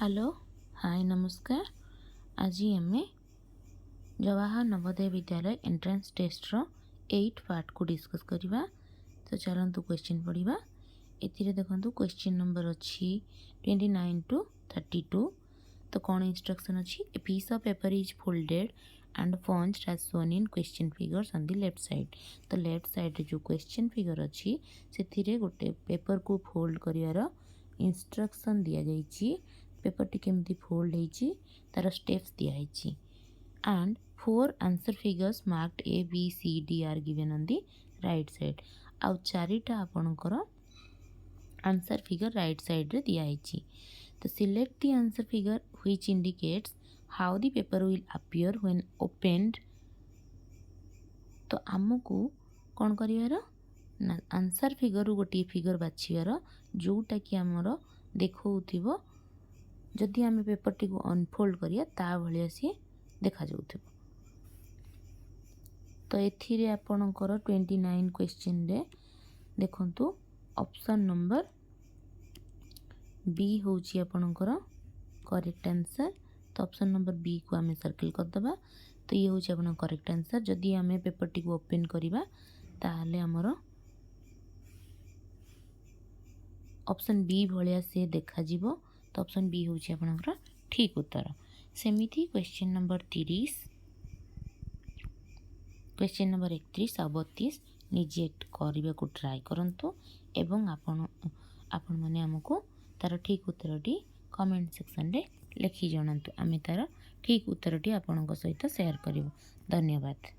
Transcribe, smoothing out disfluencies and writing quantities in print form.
Hello hi नमस्कार। आज आम जवाहर नवोदय विद्यालय एंट्रेंस टेस्ट रो 8 पार्ट को डिस्कस करवा। तो चलतु क्वेश्चन पढ़ा। ए देखो क्वेश्चन नंबर अच्छी 29 to 32। तो कौन इंस्ट्रक्शन अच्छी a piece of paper is folded and punched as shown in question figures on the left side. तो लेफ्ट साइड जो क्वेश्चन फिगर अच्छी से गोटे पेपर को फोल्ड कर इंस्ट्रक्शन दि जाइए। पेपर टी केमती फोल्ड होती तार स्टेप्स दिखाई and 4 answer figures marked A B C D are given on the right side. आउ चारिटा आपणकर आंसर फिगर राइट साइड रे दिखाई। तो select the answer figure which indicates how the paper will appear when opened. तो आमको कौन कर आंसर फिगर गोटे फिगर बाछिबार जोटा कि आमर देखो जदि आम पेपर टी अनफोल्ड करिया ता भलिया सी देखा जाउथिबो। तो एथिरे आपणकर 29 क्वेश्चन रे देखंतु ऑप्शन नंबर बी होची आपणकर करेक्ट आंसर। तो ऑप्शन नंबर बी को आम सर्किल कर दबा। तो ये होची आपन करेक्ट आंसर। जदि आम पेपर टी ओपन करिबा ताहले हमर ऑप्शन बी भलिया से देखा जिवो। तो ऑप्शन बी होची आपनकर ठीक उत्तर। सेमिति क्वेश्चन नंबर 30, क्वेश्चन नंबर 31 और 32 निजे करने को ट्राए करंतु एवं आपण माने हमको तार ठीक उत्तरटी कमेंट सेक्शन रे लिखि जणांतु। आमे तार ठीक उत्तरटी आपणक सहित शेयर करिवो। धन्यवाद।